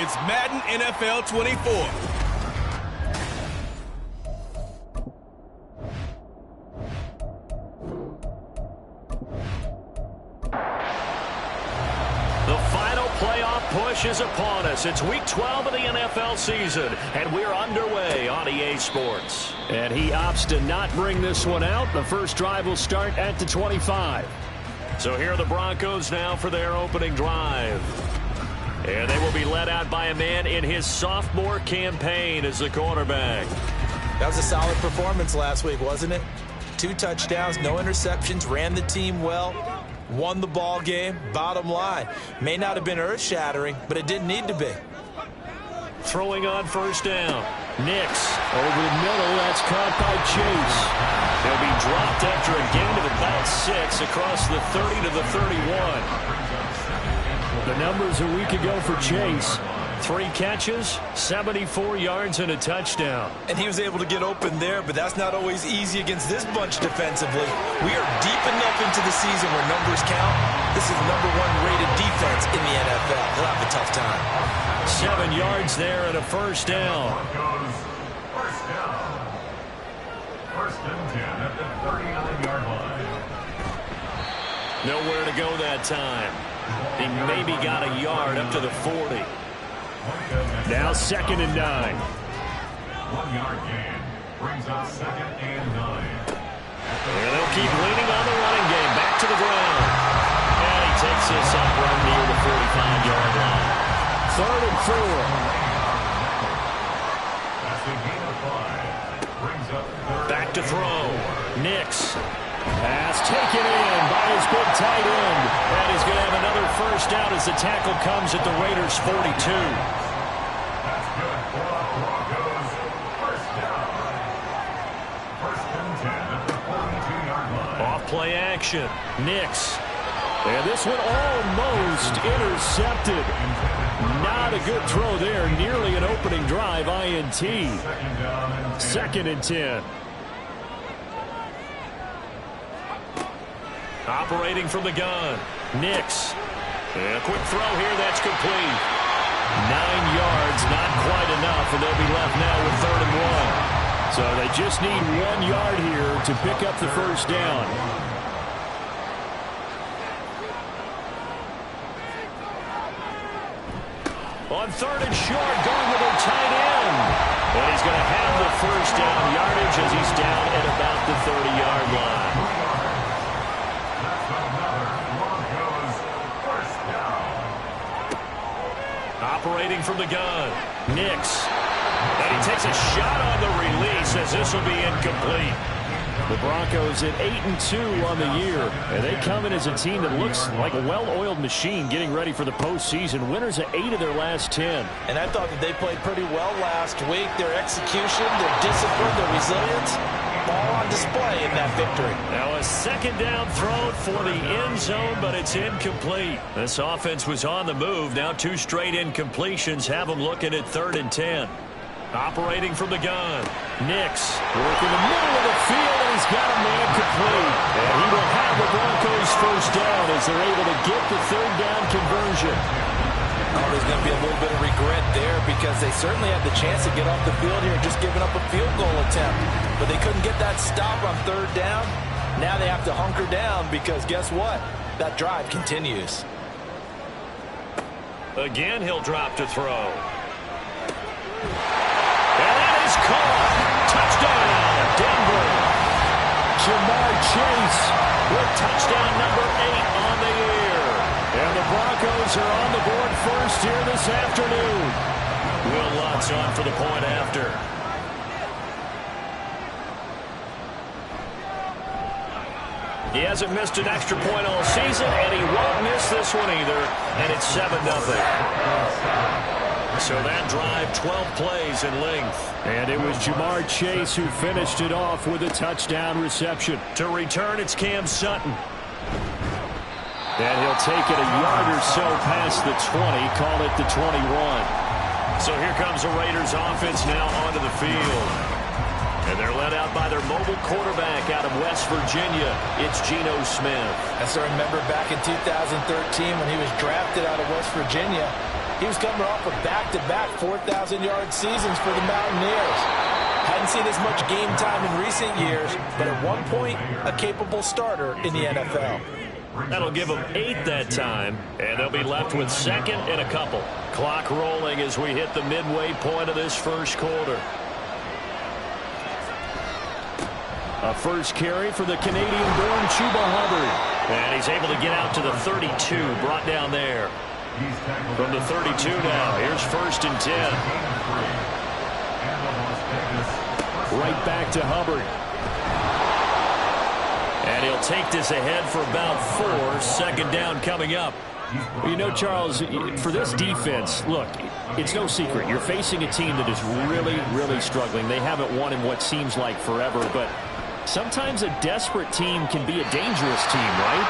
It's Madden NFL 24. Push is upon us. It's week 12 of the NFL season, and we're underway on EA Sports. And he opts to not bring this one out. The first drive will start at the 25. So here are the Broncos now for their opening drive. And they will be led out by a man in his sophomore campaign as the quarterback. That was a solid performance last week, wasn't it? 2 touchdowns, no interceptions, ran the team well. Won the ball game, bottom line. May not have been earth-shattering, but it didn't need to be. Throwing on first down. Nix. Over the middle, that's caught by Chase. He'll be dropped after a gain of about 6 across the 30 to the 31. The numbers a week ago for Chase. 3 catches, 74 yards, and a touchdown. And he was able to get open there, but that's not always easy against this bunch defensively. We are deep enough into the season where numbers count. This is the #1 rated defense in the NFL. They'll have a tough time. 7 yards there and a first down. First down. First and 10 at the 39-yard line. Nowhere to go that time. He maybe got a yard up to the 40. Now 2nd and 9. 1-yard gain brings up 2nd and 9. And they'll keep leaning on the running game. Back to the ground. And he takes this up right near the 45-yard line. 3rd and 4. That's a gain of 5. Brings up 3rd. Back to throw. Nix. Pass taken in by his big tight end. And he's going to have another first down as the tackle comes at the Raiders' 42. That's good for the Broncos. First down. First and 10 at the 42-yard line. Off play action. Nix. And this one almost intercepted. Not a good throw there. Nearly an opening drive INT. 2nd and 10. Operating from the gun. Nix. And a quick throw here. That's complete. 9 yards, not quite enough, and they'll be left now with 3rd and 1. So they just need 1 yard here to pick up the first down. On 3rd and short, going with a tight end. And he's going to have the first down yardage as he's down at about the 30-yard line. Operating from the gun. Nix. And he takes a shot on the release as this will be incomplete. The Broncos at 8-2 on the year. And they come in as a team that looks like a well-oiled machine getting ready for the postseason. Winners at 8 of their last 10. And I thought that they played pretty well last week. Their execution, their discipline, their resilience, all on display in that victory. Now a 2nd down throw for the end zone, but it's incomplete. This offense was on the move. Now 2 straight incompletions have them looking at 3rd and 10. Operating from the gun. Nix. Working the middle of the field, and he's got a man complete. And he will have the Broncos first down as they're able to get the 3rd down conversion. Oh, there's going to be a little bit of regret there because they certainly had the chance to get off the field here, just giving up a field goal attempt. But they couldn't get that stop on 3rd down. Now they have to hunker down because guess what? That drive continues. Again, he'll drop to throw. And that is caught. Touchdown, Denver. Ja'Marr Chase with touchdown number 8 on the year. And the Broncos are on the board first here this afternoon. Will Lutz on for the point after. He hasn't missed an extra point all season, and he won't miss this one either. And it's 7-0. So that drive, 12 plays in length. And it was Ja'Marr Chase who finished it off with a touchdown reception. To return, it's Cam Sutton. And he'll take it a yard or so past the 20, call it the 21. So here comes the Raiders offense now onto the field. And they're led out by their mobile quarterback out of West Virginia. It's Geno Smith. As I remember back in 2013 when he was drafted out of West Virginia, He was coming off of back-to-back 4,000-yard seasons for the Mountaineers. Hadn't seen as much game time in recent years, but at one point, a capable starter in the NFL. That'll give them 8 that time, and they'll be left with second and a couple. Clock rolling as we hit the midway point of this first quarter. A first carry for the Canadian-born Chuba Hubbard. And he's able to get out to the 32, brought down there. From the 32 now, here's 1st and 10. Right back to Hubbard. And he'll take this ahead for about 4. 2nd down coming up. You know, Charles, for this defense, look, it's no secret. You're facing a team that is really, really struggling. They haven't won in what seems like forever, but sometimes a desperate team can be a dangerous team, right?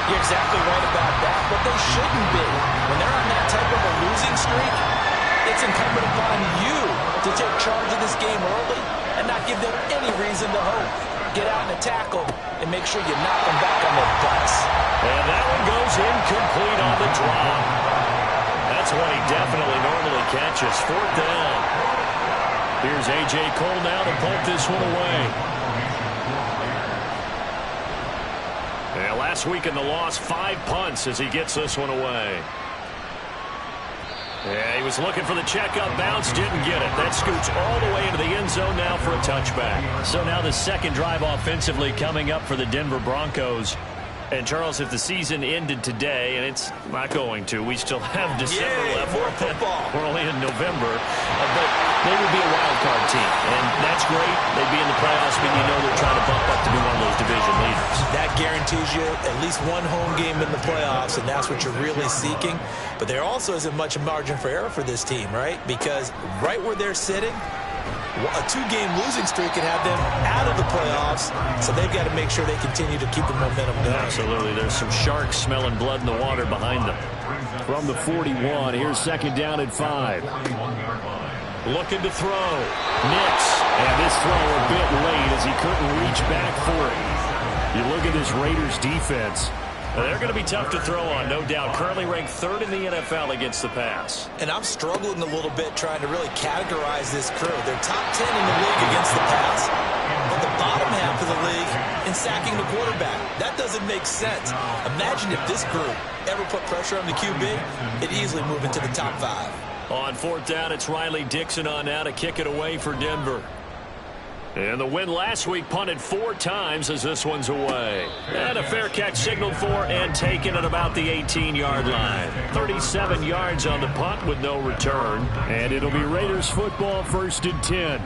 You're exactly right about that, but they shouldn't be. When they're on that type of a losing streak, it's incumbent upon you to take charge of this game early and not give them any reason to hope. Get out and tackle and make sure you knock them back on their butts. And that one goes incomplete on the drop. That's what he definitely normally catches. 4th down. Here's A.J. Cole now to punt this one away. And last week in the loss, 5 punts as he gets this one away. Yeah, he was looking for the checkup bounce, didn't get it. That scoots all the way into the end zone now for a touchback. So now the second drive offensively coming up for the Denver Broncos. And, Charles, if the season ended today, and it's not going to, we still have December left. More football. We're only in November. But they would be a wild card team. And that's great. They'd be in the playoffs, but you know they're trying to bump up to be one of those division leaders. That guarantees you at least one home game in the playoffs, and that's what you're really seeking. But there also isn't much margin for error for this team, right? Because right where they're sitting, a 2-game losing streak could have them out of the playoffs, so they've got to make sure they continue to keep the momentum going. Absolutely. There's some sharks smelling blood in the water behind them. From the 41, here's 2nd down and 5. Looking to throw. Nix. And this throw a bit late as he couldn't reach back for it. You look at this Raiders defense. They're going to be tough to throw on, no doubt. Currently ranked 3rd in the NFL against the pass. And I'm struggling a little bit trying to really categorize this crew. They're top 10 in the league against the pass, but the bottom half of the league in sacking the quarterback. That doesn't make sense. Imagine if this group ever put pressure on the QB, it'd easily move into the top 5. On 4th down, it's Riley Dixon on now to kick it away for Denver. And the win last week punted 4 times as this one's away. And a fair catch signaled for and taken at about the 18-yard line. 37 yards on the punt with no return. And it'll be Raiders football, 1st and 10.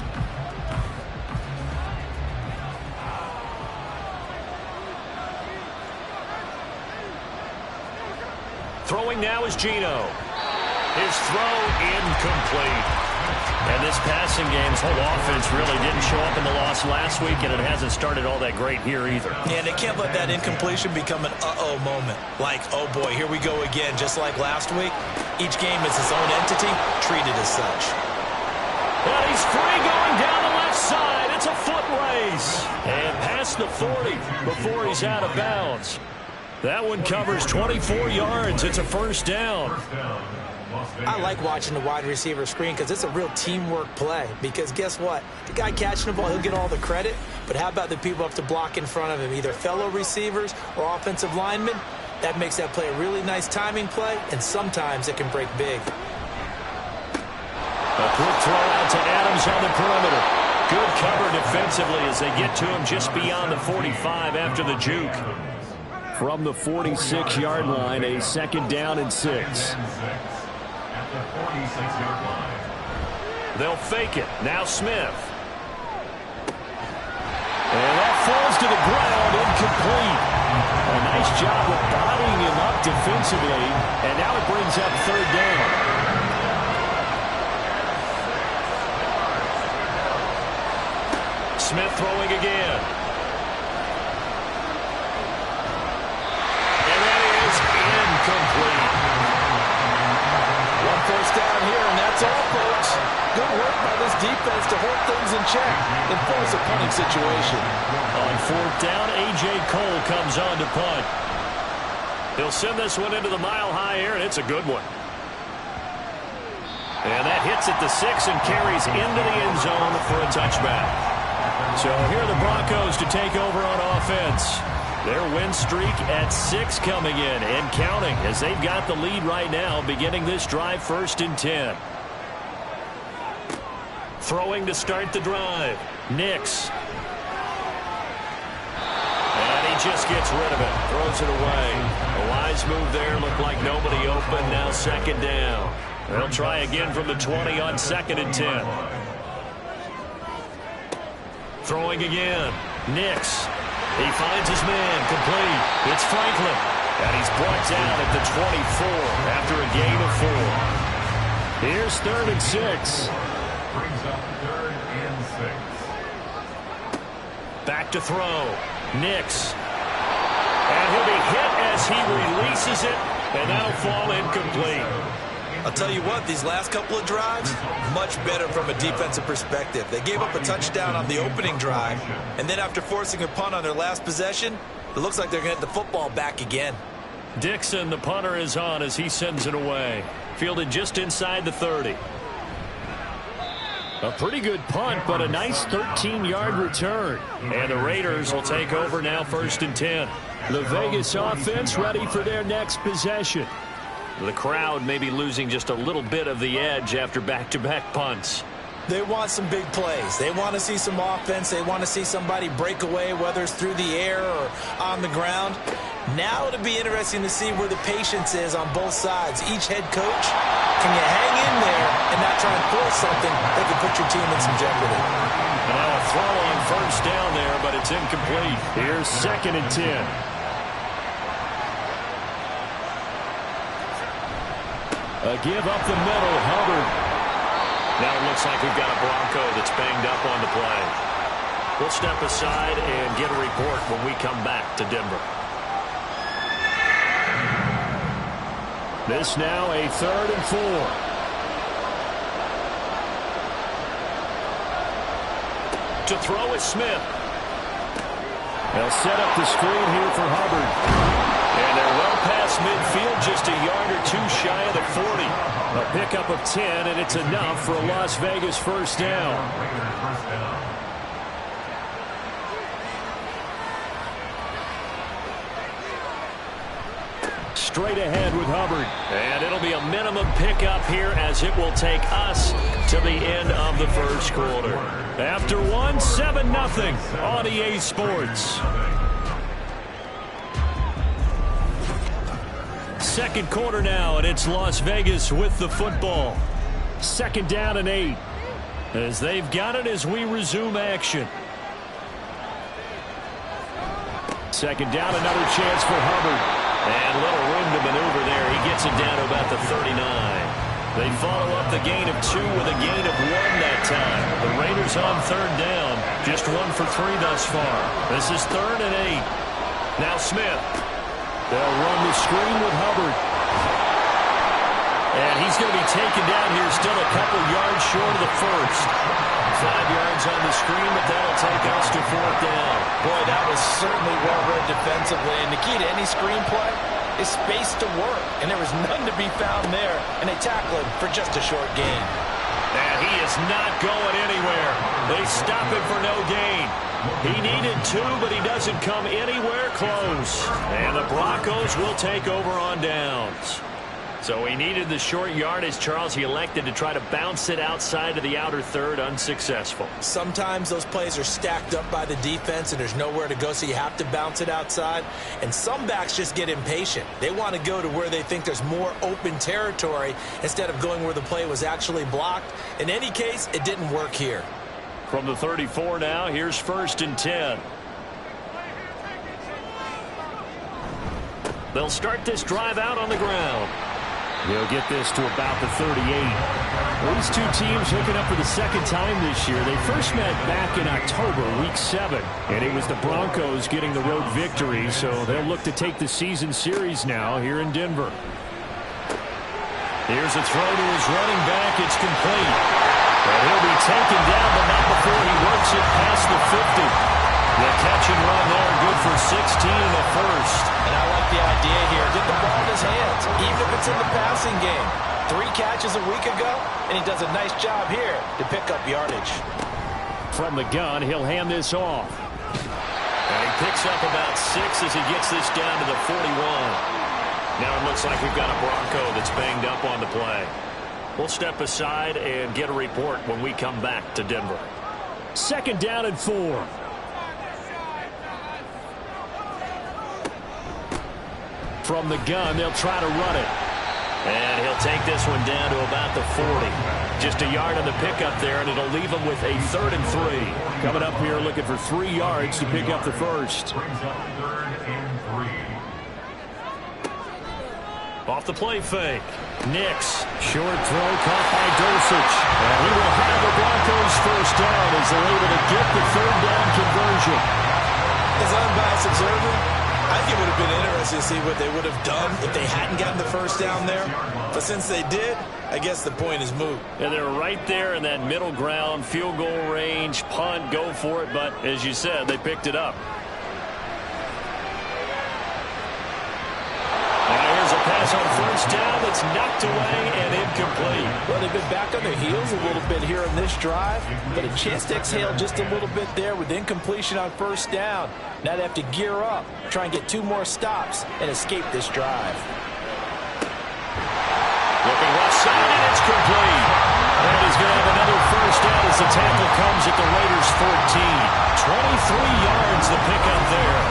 Throwing now is Geno. His throw incomplete. And this passing game's whole offense really didn't show up in the loss last week, and it hasn't started all that great here either. Yeah, and they can't let that incompletion become an uh-oh moment. Like, oh boy, here we go again, just like last week. Each game is its own entity, treated as such. And he's free going down the left side. It's a foot race. And past the 40 before he's out of bounds. That one covers 24 yards. It's a 1st down. I like watching the wide receiver screen because it's a real teamwork play. Because guess what? The guy catching the ball, he'll get all the credit. But how about the people up to block in front of him, either fellow receivers or offensive linemen? That makes that play a really nice timing play, and sometimes it can break big. A quick throw out to Adams on the perimeter. Good cover defensively as they get to him just beyond the 45 after the juke. From the 46-yard line, a 2nd down and 6. They'll fake it. Now Smith. And that falls to the ground, incomplete. A nice job of bodying him up defensively, and now it brings up 3rd down. Smith throwing again. And that is incomplete. 1 first down here, and that's all, folks. Good work by this defense to hold things in check and force a punting situation. On 4th down, A.J. Cole comes on to punt. He'll send this one into the mile high air, and it's a good one. And that hits at the 6 and carries into the end zone for a touchback. So here are the Broncos to take over on offense. Their win streak at 6 coming in and counting as they've got the lead right now beginning this drive 1st and 10. Throwing to start the drive. Nix. And he just gets rid of it. Throws it away. A wise move there. Looked like nobody open. Now 2nd down. They'll try again from the 20 on 2nd and 10. Throwing again. Nix. He finds his man. Complete. It's Franklin. And he's brought down at the 24 after a gain of 4. Here's 3rd and 6. Brings up 3rd and 6. Back to throw. Nix. And he'll be hit as he releases it. And that'll fall incomplete. I'll tell you what, these last couple of drives, much better from a defensive perspective. They gave up a touchdown on the opening drive, and then after forcing a punt on their last possession, it looks like they're going to get the football back again. Dixon, the punter, is on as he sends it away. Fielded just inside the 30. A pretty good punt, but a nice 13-yard return. And the Raiders will take over now 1st and 10. The Vegas offense ready for their next possession. The crowd may be losing just a little bit of the edge after back-to-back punts. They want some big plays. They want to see some offense. They want to see somebody break away, whether it's through the air or on the ground. Now it'll be interesting to see where the patience is on both sides. Each head coach, can you hang in there and not try and force something that could put your team in some jeopardy? And now a throw on 1st down there, but it's incomplete. Here's 2nd and 10. A give up the middle, Hubbard. Now it looks like we've got a Bronco that's banged up on the play. We'll step aside and get a report when we come back to Denver. This now a 3rd and 4. To throw is Smith. They'll set up the screen here for Hubbard. And they're well past midfield, just a yard or 2 shy of the 40. A pickup of 10, and it's enough for a Las Vegas 1st down. Straight ahead with Hubbard. And it'll be a minimum pickup here as it will take us to the end of the 1st quarter. After 1, 7-0 on EA Sports. 2nd quarter now, and it's Las Vegas with the football. 2nd down and 8. As they've got it as we resume action. 2nd down, another chance for Hubbard. And little room to maneuver there. He gets it down to about the 39. They follow up the gain of 2 with a gain of 1 that time. The Raiders on 3rd down. Just 1 for 3 thus far. This is 3rd and 8. Now Smith. They'll run the screen with Hubbard. And he's going to be taken down here, still a couple yards short of the 1st. 5 yards on the screen, but that'll take us to 4th down. Boy, that was certainly well read defensively. And the key to any screenplay is space to work. And there was none to be found there. And they tackle him for just a short gain. And he is not going anywhere. They stop him for no gain. He needed 2, but he doesn't come anywhere close. And the Broncos will take over on downs. So he needed the short yardage, Charles. He elected to try to bounce it outside of the outer 3rd, unsuccessful. Sometimes those plays are stacked up by the defense and there's nowhere to go, so you have to bounce it outside. And some backs just get impatient. They want to go to where they think there's more open territory instead of going where the play was actually blocked. In any case, it didn't work here. From the 34 now, here's 1st and 10. They'll start this drive out on the ground. He'll get this to about the 38. These two teams hooking up for the 2nd time this year. They first met back in October, week 7. And it was the Broncos getting the road victory, so they'll look to take the season series now here in Denver. Here's a throw to his running back. It's complete. And he'll be taken down, but not before he works it past the 50. The catch and run there, good for 16 in the 1st. And I like the idea here. Get the ball in his hands, even if it's in the passing game. 3 catches a week ago, and he does a nice job here to pick up yardage. From the gun, he'll hand this off. And he picks up about 6 as he gets this down to the 41. Now it looks like we've got a Bronco that's banged up on the play. We'll step aside and get a report when we come back to Denver. 2nd down and 4. From the gun, they'll try to run it. And he'll take this one down to about the 40. Just a yard on the pickup there, and it'll leave him with a 3rd and 3. Coming up here looking for 3 yards to pick up the first. Brings up 3rd and 3. Off the play fake. Nix. Short throw caught by Dulcich. And he will have the Broncos first down as they're able to get the 3rd down conversion. As an unbiased observer, I think it would have been interesting to see what they would have done if they hadn't gotten the first down there. But since they did, I guess the point is moot. And they're right there in that middle ground, field goal range, punt, go for it. But as you said, they picked it up. Now here's a pass on 1st down that's knocked away and incomplete. Well, they've been back on their heels a little bit here on this drive, but a chance to exhale just a little bit there with incompletion on 1st down. Now they have to gear up, try and get 2 more stops, and escape this drive. Looking left side, and it's complete. And he's going to have another first down as the tackle comes at the Raiders' 14. 23 yards to pick up there.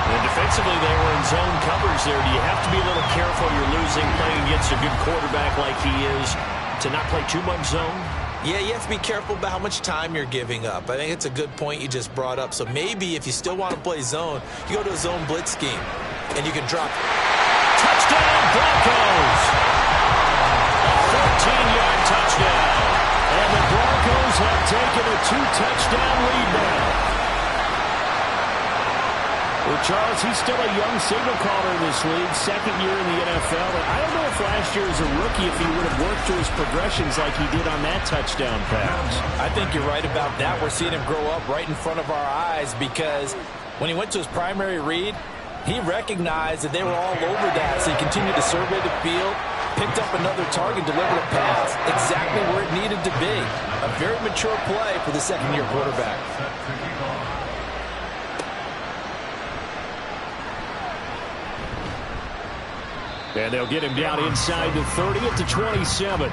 And defensively, they were in zone coverage there. Do you have to be a little careful? You're losing, playing against a good quarterback like he is, to not play too much zone? Yeah, you have to be careful about how much time you're giving up. I think it's a good point you just brought up. So maybe if you still want to play zone, you go to a zone blitz scheme, and you can drop. Touchdown, Broncos! A 14-yard touchdown. And the Broncos have taken a 2-touchdown lead now. Well, Charles, he's still a young signal caller in this league, 2nd year in the NFL. And I don't know if last year as a rookie if he would have worked through his progressions like he did on that touchdown pass. I think you're right about that. We're seeing him grow up right in front of our eyes because when he went to his primary read, he recognized that they were all over that. So he continued to survey the field, picked up another target, delivered a pass exactly where it needed to be. A very mature play for the 2nd-year quarterback. And they'll get him down inside the 30 at the 27.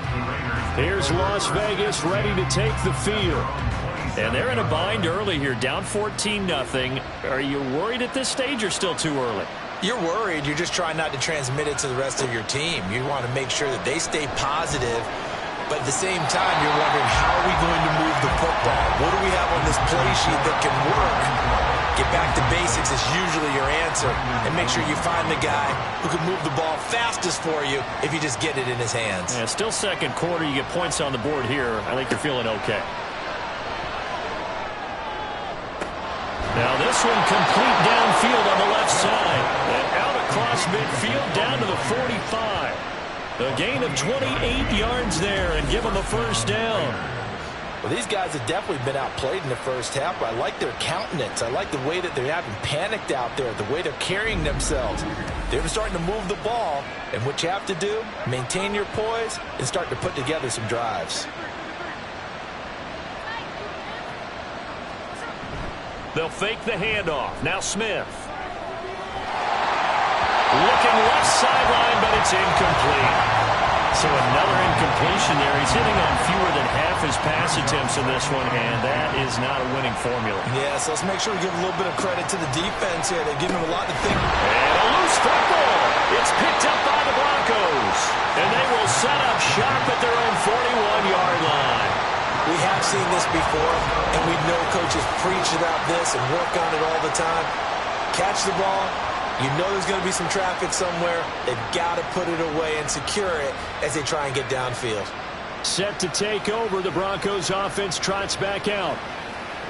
Here's Las Vegas ready to take the field. And they're in a bind early here, down 14-0. Are you worried at this stage or still too early? You're worried. You're just trying not to transmit it to the rest of your team. You want to make sure that they stay positive. But at the same time, you're wondering, how are we going to move the football? What do we have on this play sheet that can work? Get back to basics is usually your answer. And make sure you find the guy who can move the ball fastest for you if you just get it in his hands. Yeah, still 2nd quarter. You get points on the board here. I think you're feeling okay. Now this one complete downfield on the left side. And out across midfield down to the 45. A gain of 28 yards there and give them a first down. Well, these guys have definitely been outplayed in the first half, but I like their countenance. I like the way that they're having panicked out there, the way they're carrying themselves. They're starting to move the ball, and what you have to do, maintain your poise and start to put together some drives. They'll fake the handoff. Now Smith. Looking left sideline, but it's incomplete. So another incompletion there. He's hitting on fewer than half his pass attempts in this one, and that is not a winning formula. Yeah, so let's make sure we give a little bit of credit to the defense here. They've given him a lot to think. And a loose football. It's picked up by the Broncos. And they will set up shop at their own 41-yard line. We have seen this before, and we know coaches preach about this and work on it all the time. Catch the ball. You know there's going to be some traffic somewhere. They've got to put it away and secure it as they try and get downfield. Set to take over. The Broncos offense trots back out.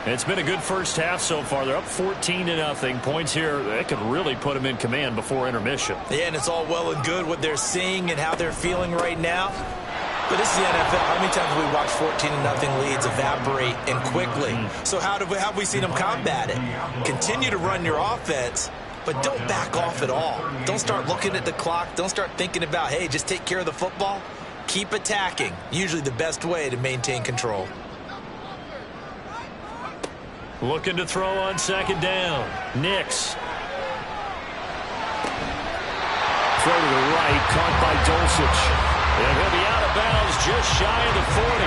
It's been a good first half so far. They're up 14-0. Points here, they could really put them in command before intermission. Yeah, and it's all well and good what they're seeing and how they're feeling right now. But this is the NFL. How many times have we watched 14-0 leads evaporate and quickly? So how have we seen them combat it? Continue to run your offense, but don't back off at all. Don't start looking at the clock. Don't start thinking about, hey, just take care of the football. Keep attacking. Usually the best way to maintain control. Looking to throw on second down. Nix. Throw to the right, caught by Dulcich. And he'll be out of bounds just shy of the 40.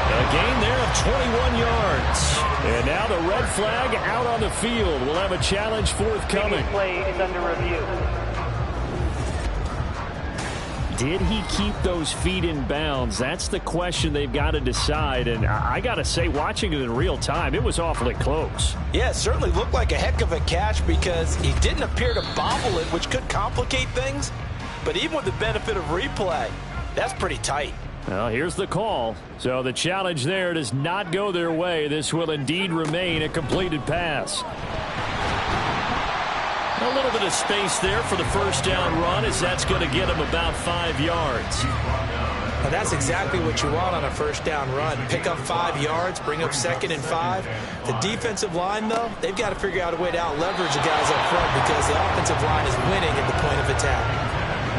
A gain there of 21 yards. And now the red flag out on the field. We'll have a challenge forthcoming. Play is under review. Did he keep those feet in bounds? That's the question they've got to decide. And I got to say, watching it in real time, it was awfully close. Yeah, it certainly looked like a heck of a catch because he didn't appear to bobble it, which could complicate things. But even with the benefit of replay, that's pretty tight. Well, here's the call. So the challenge there does not go their way. This will indeed remain a completed pass. A little bit of space there for the first down run, as that's going to get him about 5 yards. Now that's exactly what you want on a first down run. Pick up 5 yards, bring up 2nd and 5. The defensive line, though, they've got to figure out a way to out-leverage the guys up front because the offensive line is winning at the point of attack.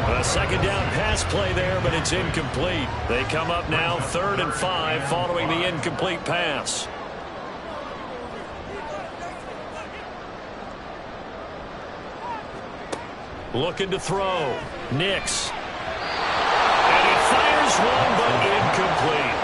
A second down pass play there, but it's incomplete. They come up now 3rd and 5 following the incomplete pass. Looking to throw. Nix. And he fires one, but incomplete.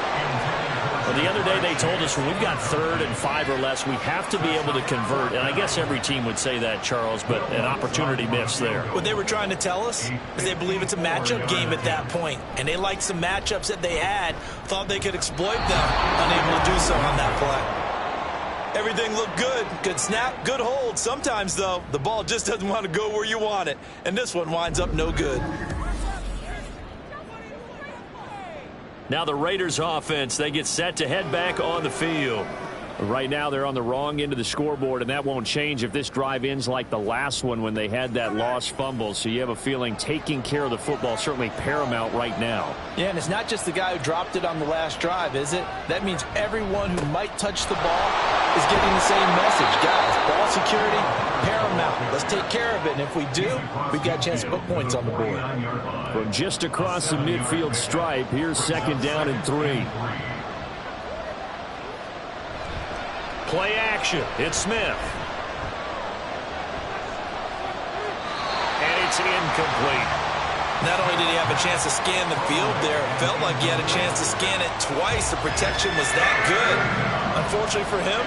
Well, the other day they told us when we've got 3rd and 5 or less, we have to be able to convert. And I guess every team would say that, Charles, but an opportunity missed there. What they were trying to tell us is they believe it's a matchup game at that point. And they liked some matchups that they had, thought they could exploit them, unable to do so on that play. Everything looked good. Good snap, good hold. Sometimes, though, the ball just doesn't want to go where you want it. And this one winds up no good. Now the Raiders offense, they get set to head back on the field. Right now they're on the wrong end of the scoreboard, and that won't change if this drive ends like the last one when they had that lost fumble. So you have a feeling taking care of the football certainly paramount right now. Yeah, and it's not just the guy who dropped it on the last drive, is it? That means everyone who might touch the ball is getting the same message. Guys, ball security, paramount. Let's take care of it. And if we do, we've got a chance to put points on the board. From just across the midfield stripe, here's 2nd down and 3. Play action. It's Smith. And it's incomplete. Not only did he have a chance to scan the field there, it felt like he had a chance to scan it twice. The protection was that good. Unfortunately for him,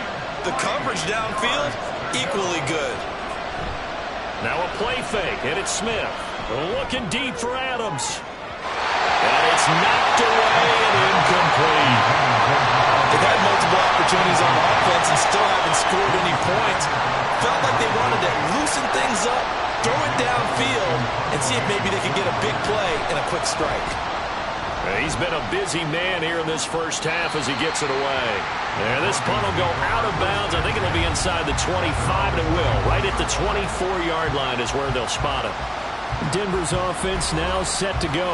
the coverage downfield, equally good. Now a play fake, and it's Smith. Looking deep for Adams. And it's knocked away and incomplete. They've had multiple opportunities on offense and still haven't scored any points. Felt like they wanted to loosen things up, throw it downfield, and see if maybe they could get a big play and a quick strike. He's been a busy man here in this first half as he gets it away. And this punt will go out of bounds. I think it'll be inside the 25, and it will. Right at the 24-yard line is where they'll spot it. Denver's offense now set to go.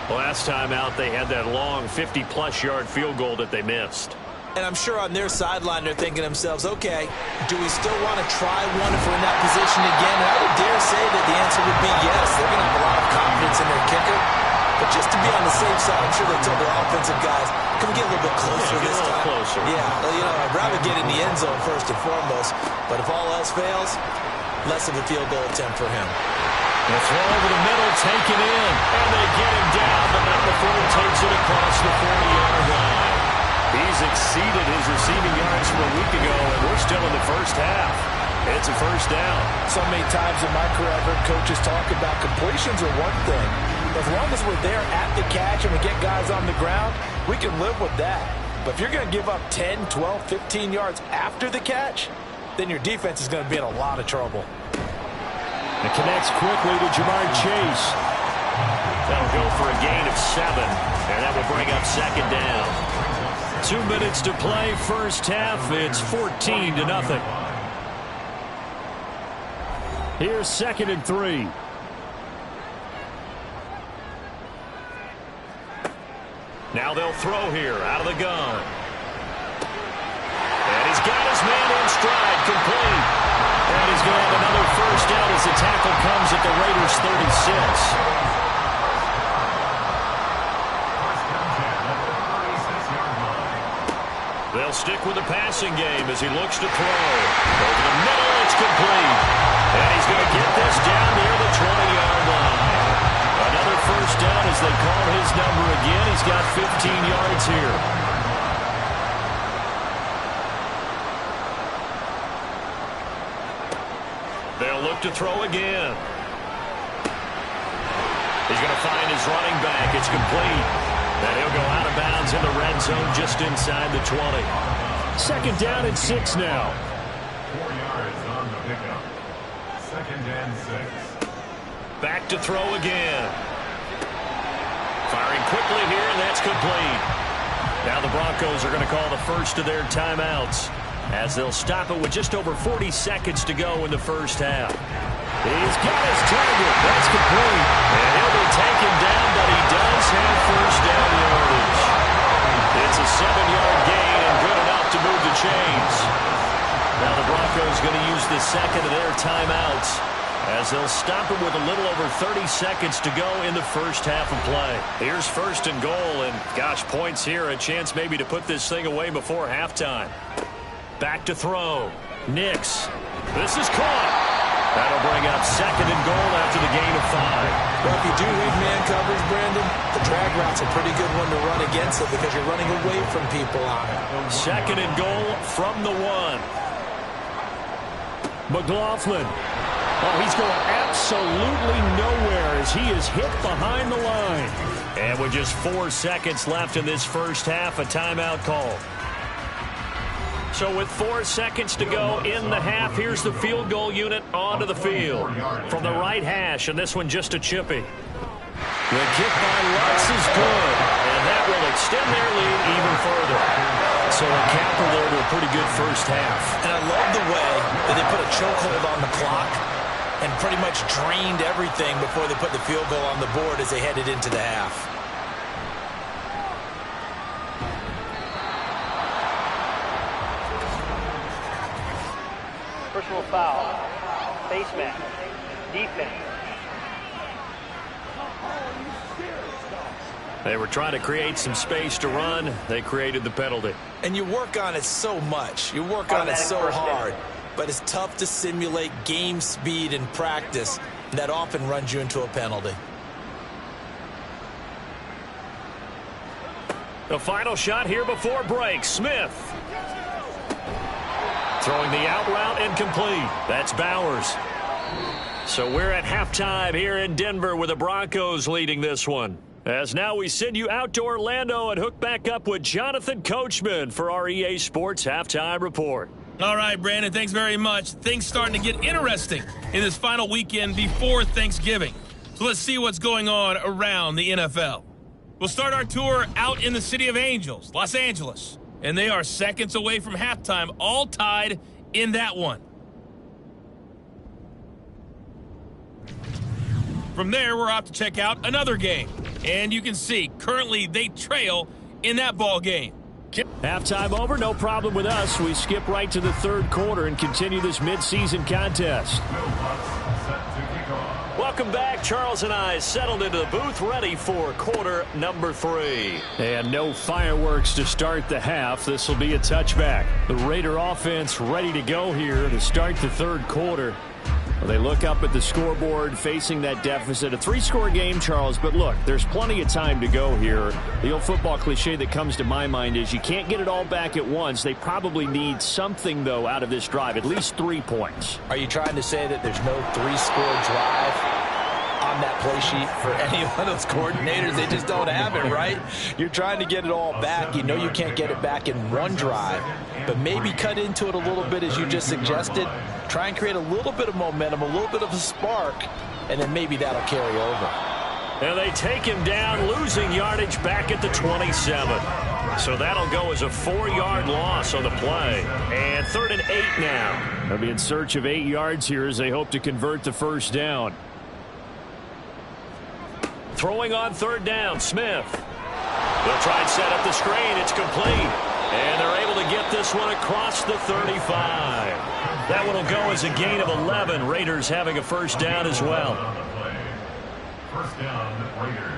Last time out, they had that long 50-plus yard field goal that they missed. And I'm sure on their sideline they're thinking to themselves, okay, do we still want to try one if we're in that position again? And I would dare say that the answer would be yes. They're going to have a lot of confidence in their kicker. But just to be on the safe side, I'm sure they told their offensive guys, can we get a little bit closer this time? Closer. Yeah, well, you know, I'd rather get in the end zone first and foremost. But if all else fails, less of a field goal attempt for him. The throw over the middle, taken in, and they get him down, but not before he takes it across the 40-yard line. He's exceeded his receiving yards from a week ago, and we're still in the first half. It's a first down. So many times in my career I've heard coaches talk about completions are one thing. As long as we're there at the catch and we get guys on the ground, we can live with that. But if you're going to give up 10, 12, 15 yards after the catch, then your defense is going to be in a lot of trouble. It connects quickly to Jamar Chase. That'll go for a gain of 7, and that will bring up 2nd down. 2 minutes to play, first half. It's 14-0. Here's 2nd and 3. Now they'll throw here out of the gun. And he's got his man in stride, complete. And he's going to have another first tackle comes at the Raiders' 36. They'll stick with the passing game as he looks to throw. Over the middle, it's complete. And he's going to get this down near the 20-yard line. Another first down as they call his number again. He's got 15 yards here. They'll look to throw again. He's going to find his running back. It's complete. And he'll go out of bounds in the red zone just inside the 20. Second down and 6 now. 4 yards on the pickup. Second and 6. Back to throw again. Firing quickly here, and that's complete. Now the Broncos are going to call the first of their timeouts as they'll stop it with just over 40 seconds to go in the first half. He's got his target. That's complete. And he'll be taken down, but he does have first down yardage. It's a 7-yard gain and good enough to move the chains. Now the Broncos going to use the second of their timeouts as they'll stop it with a little over 30 seconds to go in the first half of play. Here's first and goal, and gosh, points here, a chance maybe to put this thing away before halftime. Back to throw. Nix. This is caught. That'll bring up second and goal after the gain of 5. Well, if you do read man coverage, Brandon, the drag route's a pretty good one to run against it because you're running away from people on it. Second and goal from the 1. McLaughlin. Oh, he's going absolutely nowhere as he is hit behind the line. And with just 4 seconds left in this first half, a timeout call. So with 4 seconds to go in the half, here's the field goal unit onto the field. From the right hash, and this one just a chippy. The kick by Lutz is good, and that will extend their lead even further. So a capper there to a pretty good first half. And I love the way that they put a chokehold on the clock and pretty much drained everything before they put the field goal on the board as they headed into the half. Personal foul. Face mask. Defense. They were trying to create some space to run. They created the penalty. And you work on it so much. You work on it so hard. But it's tough to simulate game speed in practice. That often runs you into a penalty. The final shot here before break. Smith. Throwing the out route incomplete. That's Bowers. So we're at halftime here in Denver with the Broncos leading this one. As now we send you out to Orlando and hook back up with Jonathan Coachman for our EA Sports Halftime Report. All right, Brandon, thanks very much. Things starting to get interesting in this final weekend before Thanksgiving. So let's see what's going on around the NFL. We'll start our tour out in the City of Angels, Los Angeles. And they are seconds away from halftime, all tied in that one. From there, we're off to check out another game. And you can see, currently, they trail in that ball game. Halftime over, no problem with us. We skip right to the third quarter and continue this midseason contest. Welcome back. Charles and I settled into the booth ready for quarter number 3. And no fireworks to start the half. This will be a touchback. The Raider offense ready to go here to start the third quarter. Well, they look up at the scoreboard facing that deficit. A 3-score game, Charles, but look, there's plenty of time to go here. The old football cliche that comes to my mind is you can't get it all back at once. They probably need something, though, out of this drive, at least 3 points. Are you trying to say that there's no 3-score drive on that play sheet for any one of those coordinators? They just don't have it, right? You're trying to get it all back. You know you can't get it back in one drive, but maybe cut into it a little bit as you just suggested. Try and create a little bit of momentum, a little bit of a spark, and then maybe that'll carry over. And they take him down, losing yardage back at the 27. So that'll go as a 4-yard loss on the play. And 3rd and 8 now. They'll be in search of 8 yards here as they hope to convert the first down. Throwing on 3rd down, Smith. They'll try and set up the screen. It's complete. And they're able to get this one across the 35. That one will go as a gain of 11. Raiders having a first down as well. First down, Raiders.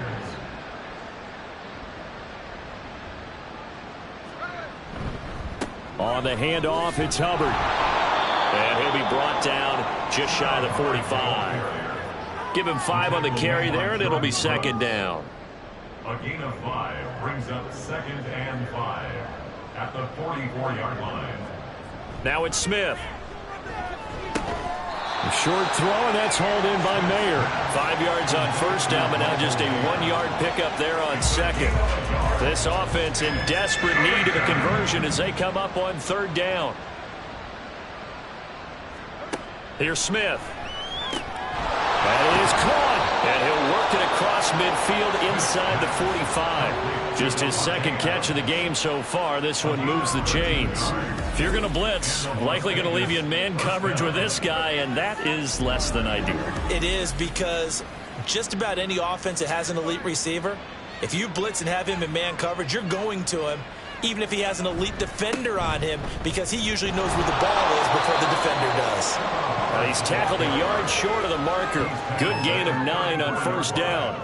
On the handoff, it's Hubbard. And he'll be brought down just shy of the 45. Give him 5 on the carry there, and it'll be second down. A gain of 5 brings up 2nd and 5 at the 44-yard line. Now it's Smith. A short throw, and that's hauled in by Mayer. 5 yards on first down, but now just a 1-yard pickup there on second. This offense in desperate need of a conversion as they come up on third down. Here's Smith. That is caught. And he'll work it across midfield inside the 45. Just his second catch of the game so far. This one moves the chains. If you're going to blitz, likely going to leave you in man coverage with this guy, and that is less than ideal. It is, because just about any offense that has an elite receiver, if you blitz and have him in man coverage, you're going to him, even if he has an elite defender on him, because he usually knows where the ball is before the defender does. He's tackled a yard short of the marker. Good gain of 9 on first down.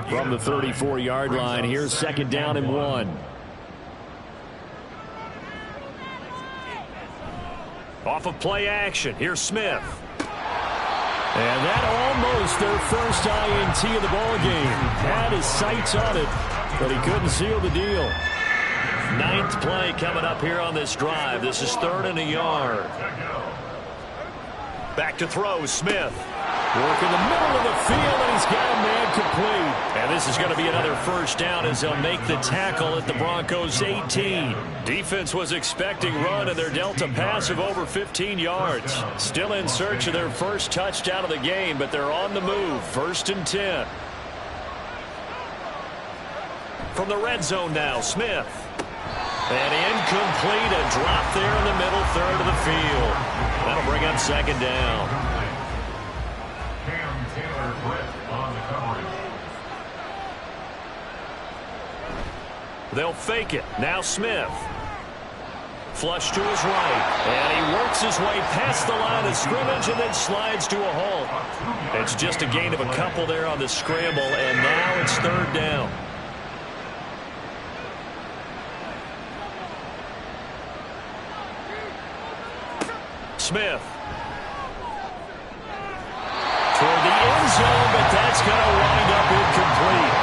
From the 34-yard line, here's second down and 1. Off of play action, here's Smith. And that almost their first INT of the ball game. Had his sights on it, but he couldn't seal the deal. 9th play coming up here on this drive. This is 3rd and a yard. Back to throw, Smith. Work in the middle of the field, and he's got a man complete. And this is going to be another first down as they'll make the tackle at the Broncos' 18. Defense was expecting run, and they're dealt a pass of over 15 yards. Still in search of their first touchdown of the game, but they're on the move. 1st and 10. From the red zone now, Smith. And incomplete, a drop there in the middle third of the field. That'll bring up second down. Cam Taylor-Britt on the coverage. They'll fake it. Now Smith. Flush to his right. And he works his way past the line of scrimmage and then slides to a halt. It's just a gain of a couple there on the scramble, and now it's third down. Smith. Toward the end zone, but that's going to wind up incomplete.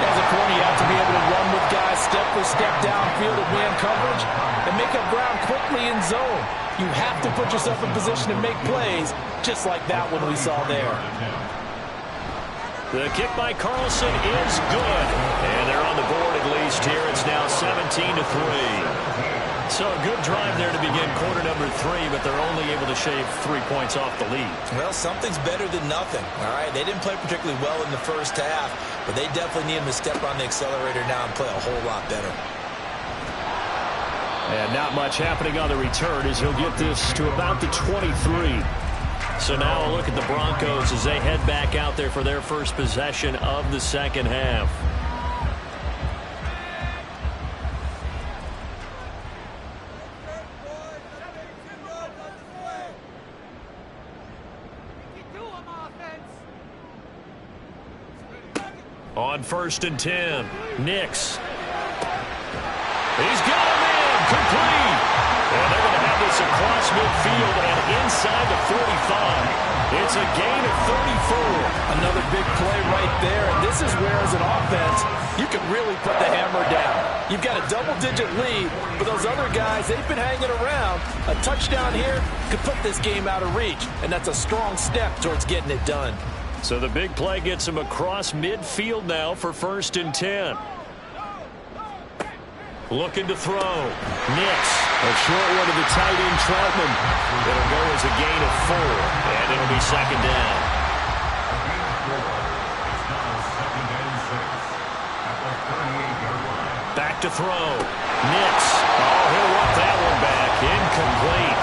As a corner, you have to be able to run with guys step for step downfield at man coverage and make up ground quickly in zone. You have to put yourself in position to make plays, just like that one we saw there. The kick by Carlson is good. And they're on the board at least here. It's now 17-3. So a good drive there to begin quarter number 3, but they're only able to shave 3 points off the lead. Well, something's better than nothing, all right? They didn't play particularly well in the first half, but they definitely need him to step on the accelerator now and play a whole lot better. And not much happening on the return as he'll get this to about the 23. So now a look at the Broncos as they head back out there for their first possession of the second half. On 1st and 10, Nix. He's got a man, complete. And they're going to have this across midfield and inside the 45. It's a gain of 34. Another big play right there, and this is where, as an offense, you can really put the hammer down. You've got a double-digit lead, but those other guys, they've been hanging around. A touchdown here could put this game out of reach, and that's a strong step towards getting it done. So the big play gets him across midfield now for 1st and 10. Looking to throw. Nix. A short one to the tight end, Troutman. It'll go as a gain of 4, and it'll be second down. Back to throw. Nix. Oh, he'll walk that one back. Incomplete.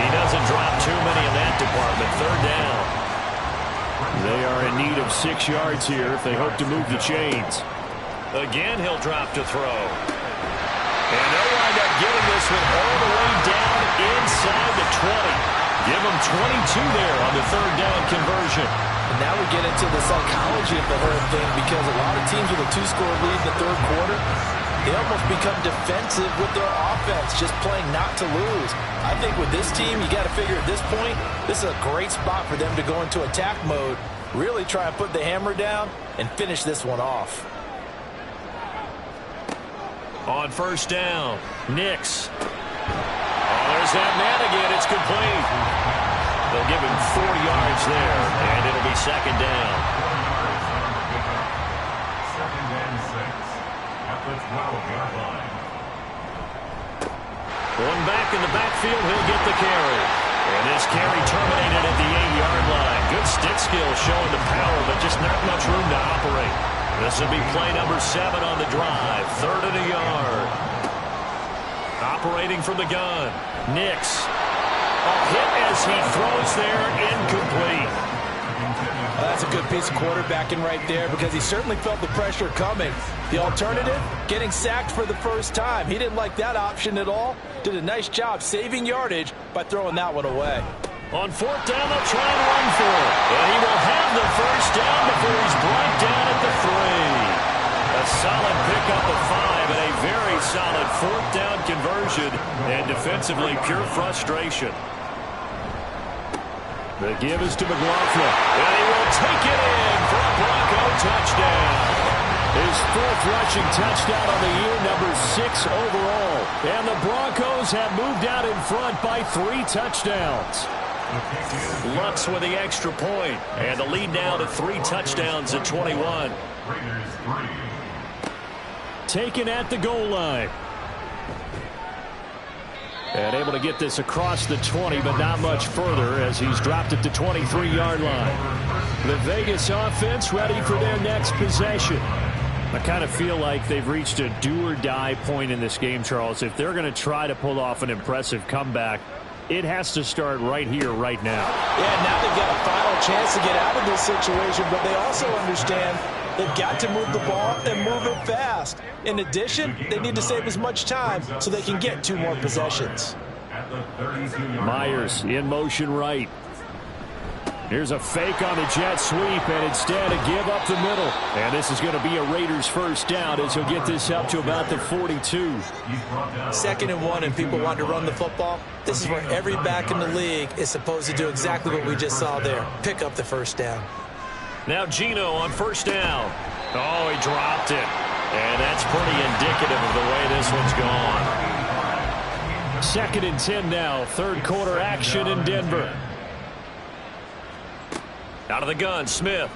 He doesn't drop too many in that department. 3rd down. They are in need of 6 yards here if they hope to move the chains. Again, he'll drop to throw. And they'll wind up getting this one all the way down inside the 20. Give them 22 there on the third down conversion. And now we get into the psychology of the whole thing, because a lot of teams with a 2-score lead in the third quarter, they almost become defensive with their offense, just playing not to lose. I think with this team, you got to figure at this point, this is a great spot for them to go into attack mode, really try and put the hammer down and finish this one off. On first down, Nix. Oh, there's that man again. It's complete. They'll give him 4 yards there, and it'll be second down. Second and 6 at the 12-yard line. One back in the backfield, he'll get the carry. And this carry terminated at the 8-yard line. Good stick skill showing the power, but just not much room to operate. This will be play number 7 on the drive. 3rd and a yard. Operating from the gun, Nix. A hit as he throws there, incomplete. That's a good piece of quarterbacking right there, because he certainly felt the pressure coming. The alternative, getting sacked for the first time. He didn't like that option at all. Did a nice job saving yardage by throwing that one away. On 4th down, they'll try and run for it. And he will have the first down before he's brought down at the 3. A solid pickup of 5 and a very solid 4th down conversion. And defensively, pure frustration. The give is to McLaughlin. And he will take it in for a Bronco touchdown. His 4th rushing touchdown on the year, number 6 overall. And the Broncos have moved out in front by 3 touchdowns. Lutz with the extra point. And the lead now to 3 touchdowns at 21. Raiders 3. Taken at the goal line. And able to get this across the 20, but not much further as he's dropped it to 23-yard line. The Vegas offense ready for their next possession. I kind of feel like they've reached a do-or-die point in this game, Charles. If they're going to try to pull off an impressive comeback, it has to start right here, right now. Yeah, now they've got a final chance to get out of this situation, but they also understand they've got to move the ball and move it fast. In addition, they need to save as much time so they can get 2 more possessions. Myers in motion right. Here's a fake on the jet sweep, and instead a give up the middle. And this is going to be a Raiders first down as he'll get this up to about the 42. 2nd and 1, and people want to run the football. This is where every back in the league is supposed to do exactly what we just saw there. Pick up the first down. Now Geno on first down. Oh, he dropped it. And that's pretty indicative of the way this one's gone. 2nd and 10 now. 3rd quarter action in Denver. Out of the gun, Smith.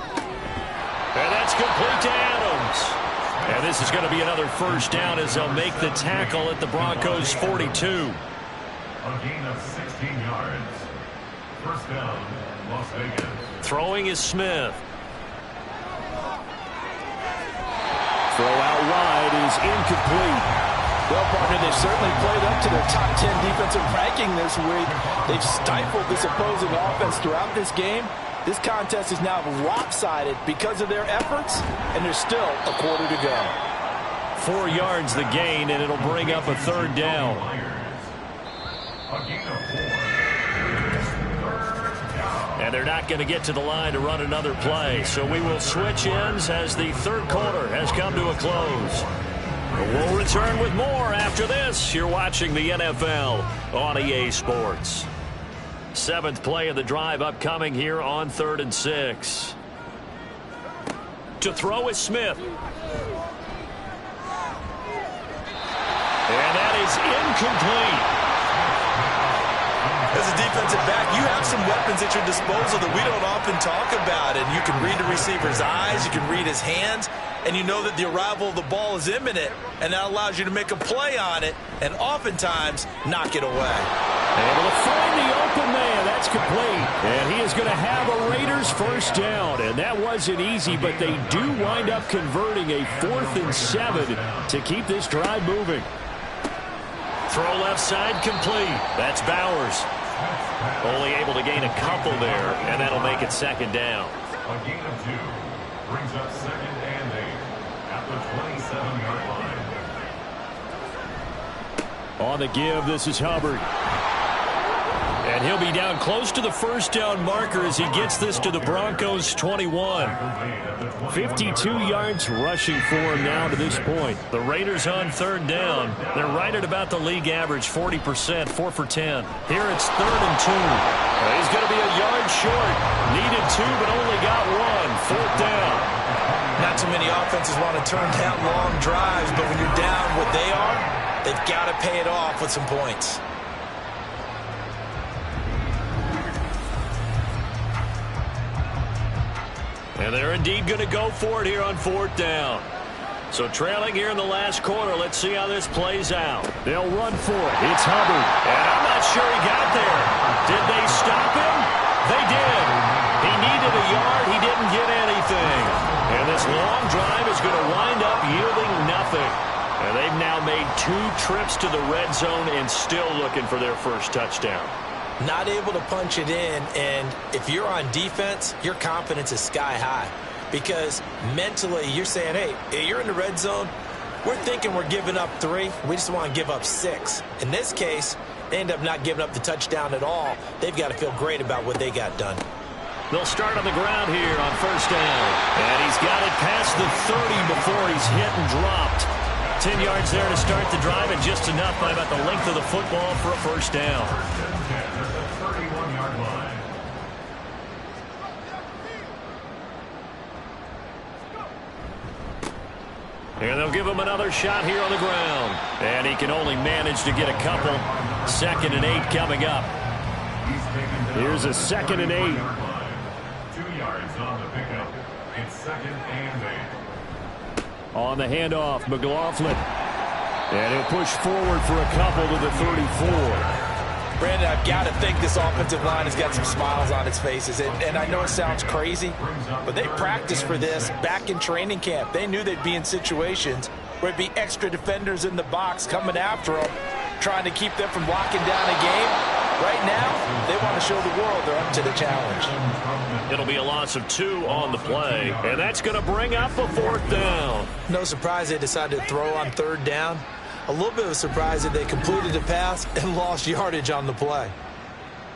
And that's complete to Adams. And this is going to be another first down as they'll make the tackle at the Broncos' 42. A gain of 16 yards. First down, Las Vegas. Throwing is Smith. Throw out wide is incomplete. Well, partner, they've certainly played up to their top 10 defensive ranking this week. They've stifled this opposing offense throughout this game. This contest is now lopsided because of their efforts, and there's still a quarter to go. 4 yards the gain, and it'll bring up a 3rd down. A gain of 4. And they're not going to get to the line to run another play. So we will switch ends as the 3rd quarter has come to a close. We'll return with more after this. You're watching the NFL on EA Sports. 7th play of the drive upcoming here on 3rd and 6. To throw is Smith. And that is incomplete. As a defensive back, you have some weapons at your disposal that we don't often talk about. And you can read the receiver's eyes, you can read his hands, and you know that the arrival of the ball is imminent, and that allows you to make a play on it and oftentimes knock it away. Able to find the open man. That's complete. And he is going to have a Raiders first down. And that wasn't easy, but they do wind up converting a 4th and 7 to keep this drive moving. Throw left side complete. That's Bowers. Only able to gain a couple there, and that'll make it 2nd down. A gain of 2 brings up 2nd and 8 at the 27-yard line. On the give, this is Hubbard. And he'll be down close to the first down marker as he gets this to the Broncos 21. 52 yards rushing for him now to this point. The Raiders on third down. They're right at about the league average, 40%, 4 for 10. Here it's 3rd and 2. He's going to be a yard short. Needed 2, but only got 1. 4th down. Not too many offenses want to turn down long drives, but when you're down what they are, they've got to pay it off with some points. And they're indeed going to go for it here on 4th down. So trailing here in the last quarter. Let's see how this plays out. They'll run for it. It's Hubbard. And I'm not sure he got there. Did they stop him? They did. He needed a yard. He didn't get anything. And this long drive is going to wind up yielding nothing. And they've now made 2 trips to the red zone and still looking for their first touchdown. Not able to punch it in, and if you're on defense, your confidence is sky high. Because mentally, you're saying, hey, you're in the red zone. We're thinking we're giving up 3. We just want to give up 6. In this case, they end up not giving up the touchdown at all. They've got to feel great about what they got done. They'll start on the ground here on first down. And he's got it past the 30 before he's hit and dropped. 10 yards there to start the drive, and just enough by about the length of the football for a first down. And they'll give him another shot here on the ground. And he can only manage to get a couple. 2nd and 8 coming up. Here's a 2nd and 8. 2 yards on the pickup. It's 2nd and 8. On the handoff, McLaughlin. And he'll push forward for a couple to the 34. Brandon, I've got to think this offensive line has got some smiles on its faces. And I know it sounds crazy, but they practiced for this back in training camp. They knew they'd be in situations where it'd be extra defenders in the box coming after them, trying to keep them from locking down a game. Right now, they want to show the world they're up to the challenge. It'll be a loss of 2 on the play, and that's going to bring up a 4th down. No surprise they decided to throw on 3rd down. A little bit of a surprise that they completed the pass and lost yardage on the play.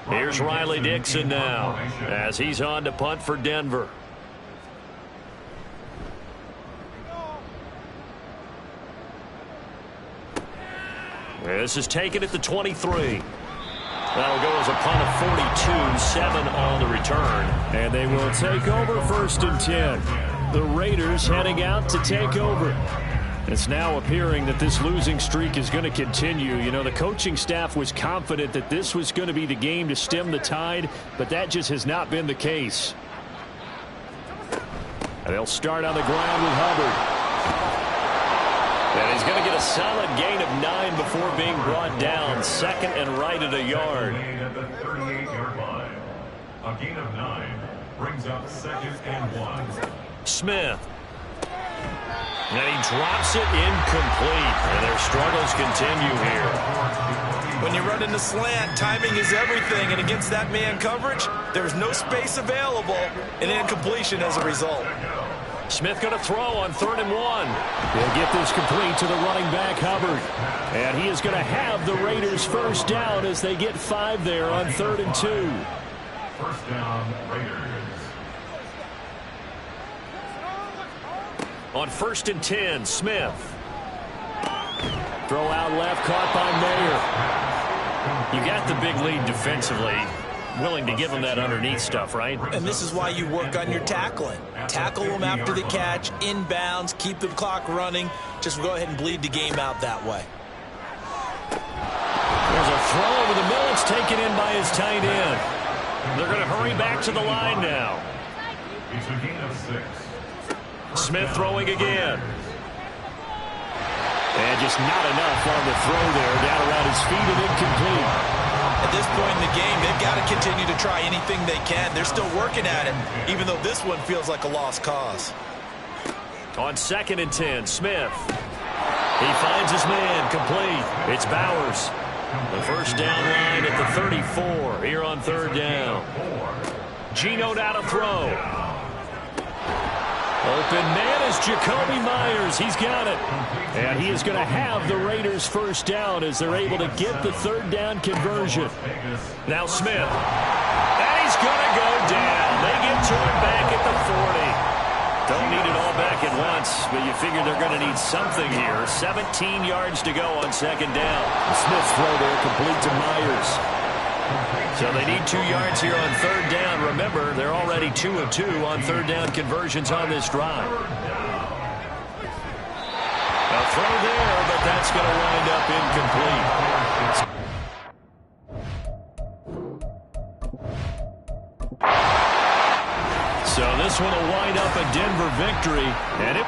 Here's Riley Dixon now as he's on to punt for Denver. This is taken at the 23. That'll go as a punt of 42, 7 on the return. And they will take over 1st and 10. The Raiders heading out to take over. It's now appearing that this losing streak is going to continue. You know, the coaching staff was confident that this was going to be the game to stem the tide, but that just has not been the case. And they'll start on the ground with Hubbard. And he's going to get a solid gain of 9 before being brought down. 2nd and right at a yard. At the 38-yard line. A gain of 9 brings up 2nd and 1. Smith. And he drops it incomplete. And their struggles continue here. When you run in the slant, timing is everything. And against that man coverage, there's no space available. And incompletion as a result. Smith going to throw on 3rd and 1. He'll get this complete to the running back, Hubbard. And he is going to have the Raiders first down as they get 5 there on 3rd and 2. First down, Raiders. On 1st and 10, Smith. Throw out left, caught by Mayer. You got the big lead defensively. Willing to give them that underneath stuff, right? And this is why you work on your tackling. Tackle them after the catch, inbounds, keep the clock running. Just go ahead and bleed the game out that way. There's a throw over the middle. It's taken in by his tight end. They're going to hurry back to the line now. It's a gain of 6. Smith throwing again. And just not enough on the throw there. Down around his feet and incomplete. At this point in the game, they've got to continue to try anything they can. They're still working at it, even though this one feels like a lost cause. On 2nd and 10, Smith. He finds his man, complete. It's Bowers. The first down line at the 34 here on 3rd down. Geno now to throw. Open man is Jakobi Meyers. He's got it. And he is going to have the Raiders first down as they're able to get the third down conversion. Now Smith. And he's going to go down. They get to him back at the 40. Don't need it all back at once, but you figure they're going to need something here. 17 yards to go on second down. Smith's throw there complete to Meyers. So they need 2 yards here on third down. Remember, they're already 2 of 2 on third down conversions on this drive. A throw there, but that's going to wind up incomplete. So this one will wind up a Denver victory. And it